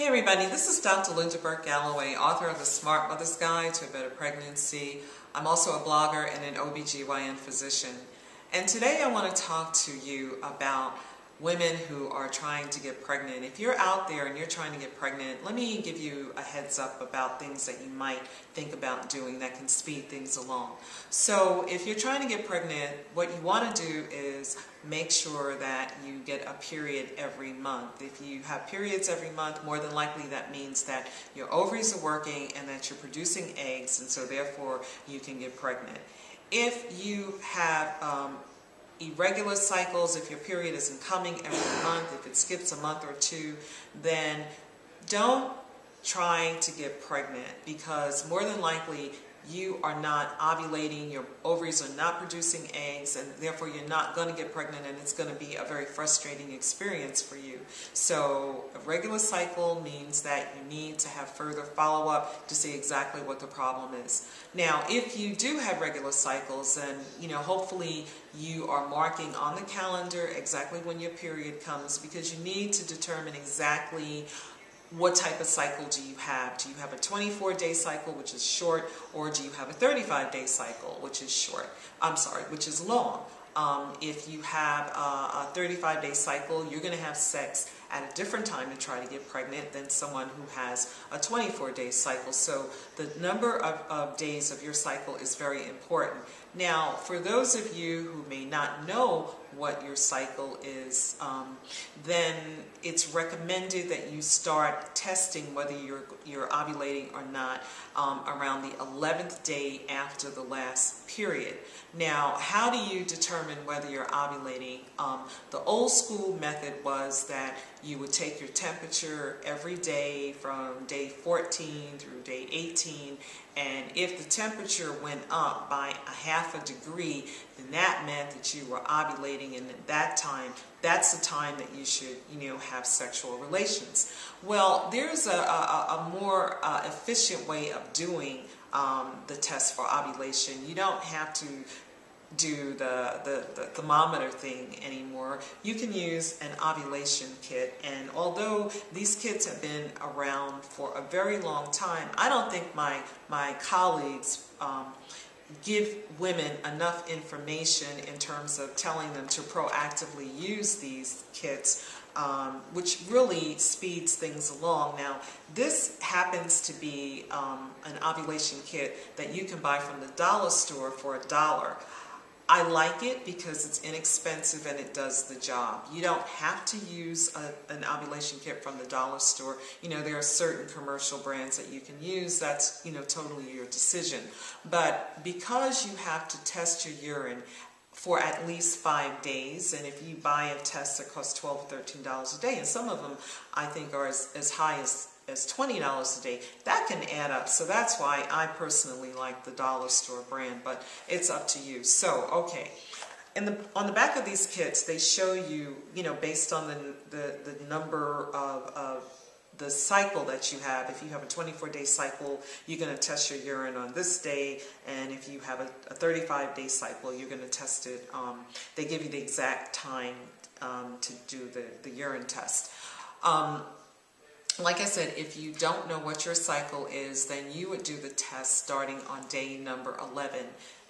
Hey everybody, this is Dr. Burke-Galloway, author of The Smart Mother's Guide to a Better Pregnancy. I'm also a blogger and an OBGYN physician. And today I want to talk to you about women who are trying to get pregnant. If you're out there and you're trying to get pregnant, let me give you a heads up about things that you might think about doing that can speed things along. So if you're trying to get pregnant, what you want to do is make sure that you get a period every month. If you have periods every month, more than likely that means that your ovaries are working and that you're producing eggs, and so therefore you can get pregnant. If you have irregular cycles, if your period isn't coming every month, if it skips a month or two, then don't try to get pregnant, because more than likely you are not ovulating, your ovaries are not producing eggs, and therefore you're not going to get pregnant, and it's going to be a very frustrating experience for you. So a regular cycle means that you need to have further follow-up to see exactly what the problem is. Now, if you do have regular cycles, then hopefully you are marking on the calendar exactly when your period comes, because you need to determine exactly what type of cycle do you have. Do you have a 24-day cycle, which is short, or do you have a 35-day cycle, which is short? Which is long. If you have a 35-day cycle, you're going to have sex at a different time to try to get pregnant than someone who has a 24-day cycle. So the number of days of your cycle is very important. Now, for those of you who may not know what your cycle is, then it's recommended that you start testing whether you're ovulating or not around the 11th day after the last period. Now, how do you determine whether you're ovulating? The old school method was that you would take your temperature every day from day 14 through day 18, and if the temperature went up by a half a degree, then that meant that you were ovulating, and at that time, that's the time that you should, have sexual relations. Well, there's a more efficient way of doing the test for ovulation. You don't have to do the thermometer thing anymore. You can use an ovulation kit, and although these kits have been around for a very long time, I don't think my colleagues give women enough information in terms of telling them to proactively use these kits, which really speeds things along. Now, this happens to be an ovulation kit that you can buy from the dollar store for $1. I like it because it's inexpensive and it does the job. You don't have to use an ovulation kit from the dollar store. There are certain commercial brands that you can use. That's, totally your decision. But because you have to test your urine for at least 5 days, and if you buy a test that costs $12 or $13 a day, and some of them I think are as high as $20 a day, that can add up. So that's why I personally like the dollar store brand, but it's up to you. So, okay. On the back of these kits, they show you, based on the number of the cycle that you have. If you have a 24-day cycle, you're going to test your urine on this day, and if you have a 35-day cycle, you're going to test it. They give you the exact time to do the urine test. Like I said, if you don't know what your cycle is, then you would do the test starting on day number 11,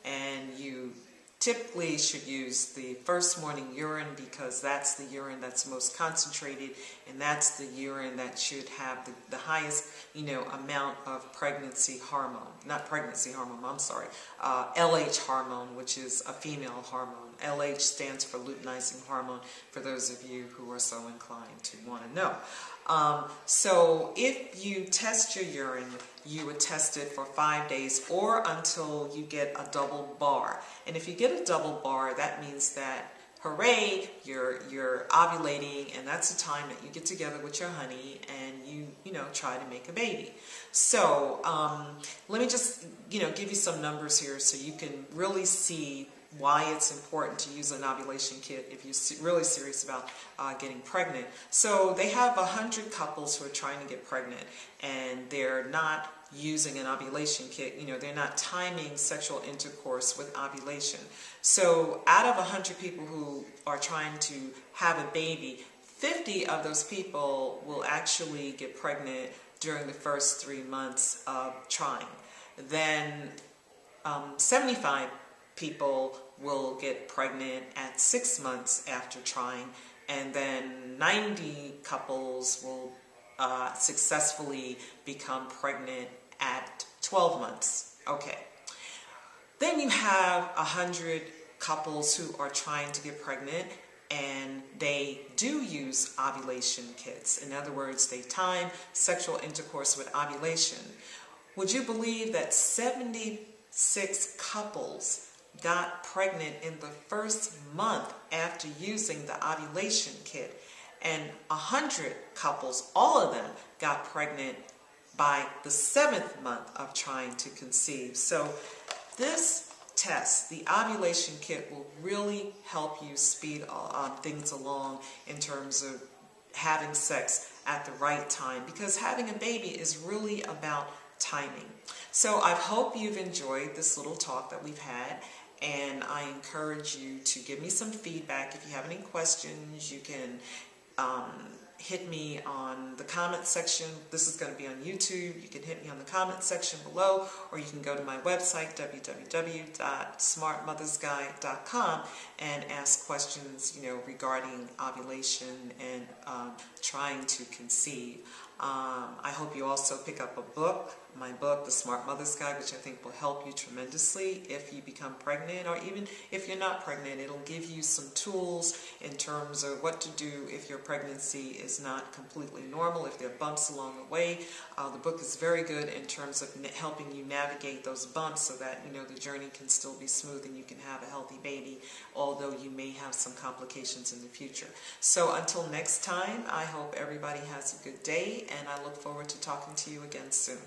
and you typically should use the first morning urine, because that's the urine that's most concentrated, and that's the urine that should have the highest, amount of pregnancy hormone. Not pregnancy hormone, I'm sorry. LH hormone, which is a female hormone. LH stands for luteinizing hormone, for those of you who are so inclined to want to know. So if you test your urine, you would test it for 5 days or until you get a double bar. And if you get a double bar, that means that, hooray, you're ovulating, and that's the time that you get together with your honey and you try to make a baby. So let me just give you some numbers here so you can really see why it's important to use an ovulation kit if you're really serious about getting pregnant. So they have 100 couples who are trying to get pregnant, and they're not using an ovulation kit. They're not timing sexual intercourse with ovulation. So out of 100 people who are trying to have a baby, 50 of those people will actually get pregnant during the first 3 months of trying. Then 75 people will get pregnant at 6 months after trying, and then 90 couples will successfully become pregnant at 12 months. Okay. Then you have 100 couples who are trying to get pregnant, and they do use ovulation kits. In other words, they time sexual intercourse with ovulation. Would you believe that 76 couples got pregnant in the first month after using the ovulation kit, and 100 couples, all of them, got pregnant by the 7th month of trying to conceive? So this test, the ovulation kit, will really help you speed things along in terms of having sex at the right time, because having a baby is really about timing. So I hope you've enjoyed this little talk that we've had, and I encourage you to give me some feedback. If you have any questions, you can hit me on the comment section. This is going to be on YouTube. You can hit me on the comment section below, or you can go to my website, www.smartmothersguide.com, and ask questions, regarding ovulation and trying to conceive. I hope you also pick up my book, The Smart Mother's Guide, which I think will help you tremendously if you become pregnant, or even if you're not pregnant. It'll give you some tools in terms of what to do if your pregnancy is not completely normal, if there are bumps along the way. The book is very good in terms of helping you navigate those bumps so that, the journey can still be smooth and you can have a healthy baby, although you may have some complications in the future. So until next time, I hope everybody has a good day, and I look forward to talking to you again soon.